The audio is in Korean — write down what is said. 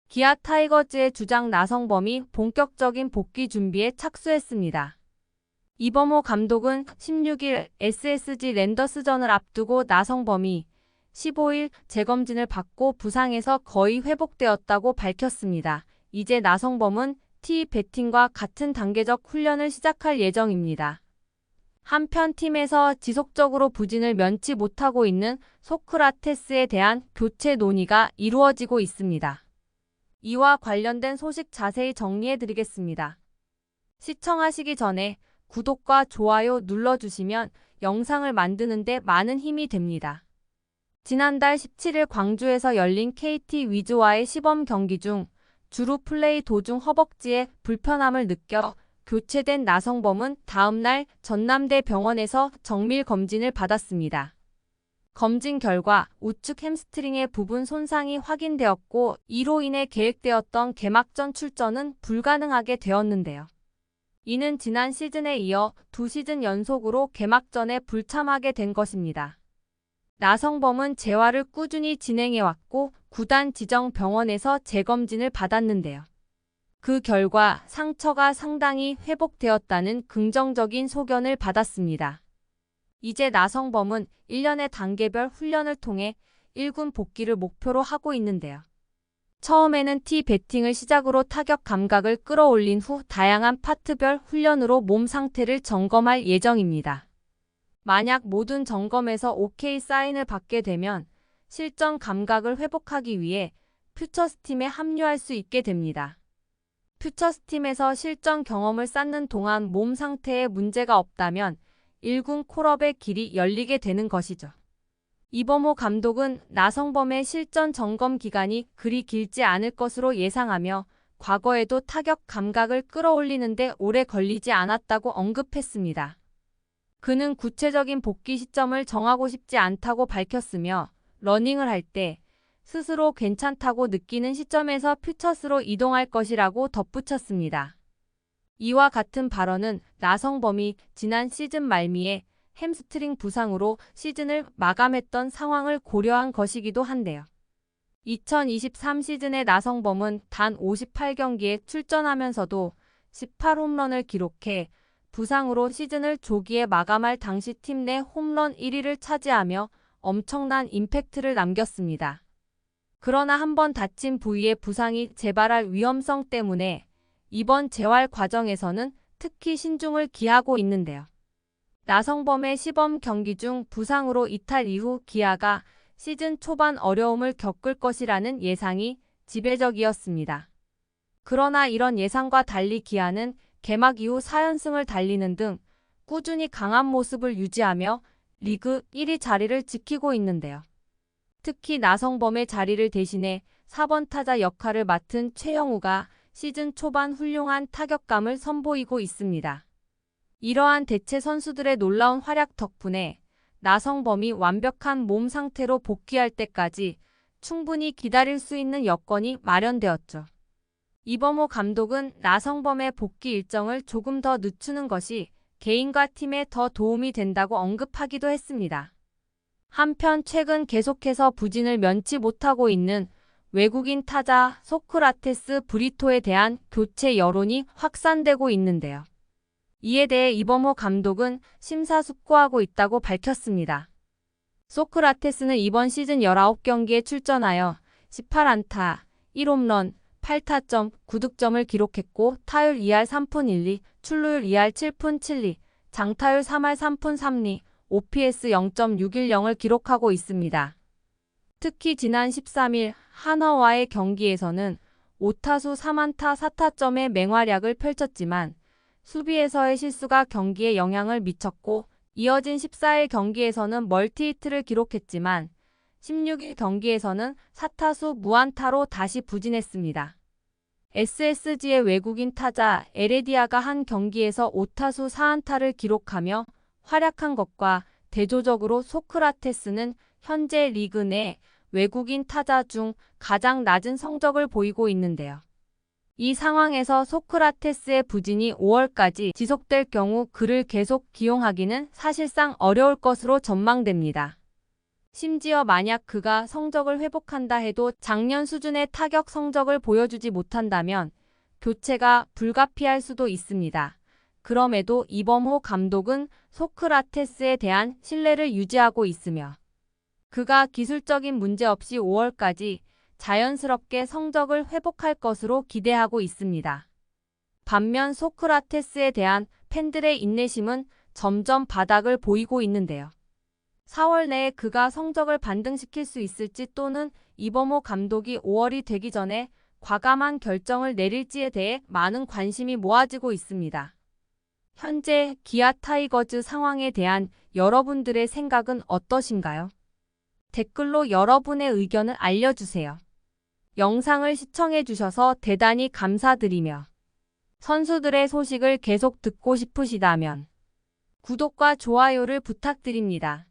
기아 타이거즈의 주장 나성범이 본격적인 복귀 준비에 착수했습니다. 이범호 감독은 16일 SSG 랜더스전을 앞두고 나성범이 15일 재검진을 받고 부상에서 거의 회복되었다고 밝혔습니다. 이제 나성범은 T배팅과 같은 단계적 훈련을 시작할 예정입니다. 한편 팀에서 지속적으로 부진을 면치 못하고 있는 소크라테스에 대한 교체 논의가 이루어지고 있습니다. 이와 관련된 소식 자세히 정리해드리겠습니다. 시청하시기 전에 구독과 좋아요 눌러주시면 영상을 만드는 데 많은 힘이 됩니다. 지난달 17일 광주에서 열린 KT 위즈와의 시범 경기 중 주루 플레이 도중 허벅지에 불편함을 느껴 교체된 나성범은 다음날 전남대 병원에서 정밀 검진을 받았습니다. 검진 결과 우측 햄스트링의 부분 손상이 확인되었고 이로 인해 계획되었던 개막전 출전은 불가능하게 되었는데요. 이는 지난 시즌에 이어 2시즌 연속으로 개막전에 불참하게 된 것입니다. 나성범은 재활을 꾸준히 진행해왔고 구단 지정 병원에서 재검진을 받았는데요. 그 결과 상처가 상당히 회복되었다는 긍정적인 소견을 받았습니다. 이제 나성범은 1년의 단계별 훈련을 통해 1군 복귀를 목표로 하고 있는데요. 처음에는 T배팅을 시작으로 타격 감각을 끌어올린 후 다양한 파트별 훈련으로 몸 상태를 점검할 예정입니다. 만약 모든 점검에서 OK 사인을 받게 되면 실전 감각을 회복하기 위해 퓨처스팀에 합류할 수 있게 됩니다. 퓨처스팀에서 실전 경험을 쌓는 동안 몸 상태에 문제가 없다면 1군 콜업의 길이 열리게 되는 것이죠. 이범호 감독은 나성범의 실전 점검 기간이 그리 길지 않을 것으로 예상하며 과거에도 타격 감각을 끌어올리는 데 오래 걸리지 않았다고 언급했습니다. 그는 구체적인 복귀 시점을 정하고 싶지 않다고 밝혔으며 러닝을 할 때 스스로 괜찮다고 느끼는 시점에서 퓨처스로 이동할 것이라고 덧붙였습니다. 이와 같은 발언은 나성범이 지난 시즌 말미에 햄스트링 부상으로 시즌을 마감했던 상황을 고려한 것이기도 한데요. 2023 시즌의 나성범은 단 58경기에 출전하면서도 18홈런을 기록해 부상으로 시즌을 조기에 마감할 당시 팀 내 홈런 1위를 차지하며 엄청난 임팩트를 남겼습니다. 그러나 한 번 다친 부위의 부상이 재발할 위험성 때문에 이번 재활 과정에서는 특히 신중을 기하고 있는데요. 나성범의 시범 경기 중 부상으로 이탈 이후 기아가 시즌 초반 어려움을 겪을 것이라는 예상이 지배적이었습니다. 그러나 이런 예상과 달리 기아는 개막 이후 4연승을 달리는 등 꾸준히 강한 모습을 유지하며 리그 1위 자리를 지키고 있는데요. 특히 나성범의 자리를 대신해 4번 타자 역할을 맡은 최영우가 시즌 초반 훌륭한 타격감을 선보이고 있습니다. 이러한 대체 선수들의 놀라운 활약 덕분에 나성범이 완벽한 몸 상태로 복귀할 때까지 충분히 기다릴 수 있는 여건이 마련되었죠. 이범호 감독은 나성범의 복귀 일정을 조금 더 늦추는 것이 개인과 팀에 더 도움이 된다고 언급하기도 했습니다. 한편 최근 계속해서 부진을 면치 못하고 있는 외국인 타자 소크라테스 브리토에 대한 교체 여론이 확산되고 있는데요. 이에 대해 이범호 감독은 심사숙고하고 있다고 밝혔습니다. 소크라테스는 이번 시즌 19경기에 출전하여 18안타, 1홈런, 8타점, 9득점을 기록했고 타율 2할 3푼 1리, 출루율 2할 7푼 7리, 장타율 3할 3푼 3리, OPS 0.610을 기록하고 있습니다. 특히 지난 13일 한화와의 경기에서는 5타수 3안타 4타점의 맹활약을 펼쳤지만 수비에서의 실수가 경기에 영향을 미쳤고 이어진 14일 경기에서는 멀티히트를 기록했지만 16일 경기에서는 4타수 무안타로 다시 부진했습니다. SSG의 외국인 타자 에레디아가 한 경기에서 5타수 4안타를 기록하며 활약한 것과 대조적으로 소크라테스는 현재 리그 내 외국인 타자 중 가장 낮은 성적을 보이고 있는데요. 이 상황에서 소크라테스의 부진이 5월까지 지속될 경우 그를 계속 기용하기는 사실상 어려울 것으로 전망됩니다. 심지어 만약 그가 성적을 회복한다 해도 작년 수준의 타격 성적을 보여주지 못한다면 교체가 불가피할 수도 있습니다. 그럼에도 이범호 감독은 소크라테스에 대한 신뢰를 유지하고 있으며 그가 기술적인 문제 없이 5월까지 자연스럽게 성적을 회복할 것으로 기대하고 있습니다. 반면 소크라테스에 대한 팬들의 인내심은 점점 바닥을 보이고 있는데요. 4월 내에 그가 성적을 반등시킬 수 있을지 또는 이범호 감독이 5월이 되기 전에 과감한 결정을 내릴지에 대해 많은 관심이 모아지고 있습니다. 현재 기아 타이거즈 상황에 대한 여러분들의 생각은 어떠신가요? 댓글로 여러분의 의견을 알려주세요. 영상을 시청해주셔서 대단히 감사드리며 선수들의 소식을 계속 듣고 싶으시다면 구독과 좋아요를 부탁드립니다.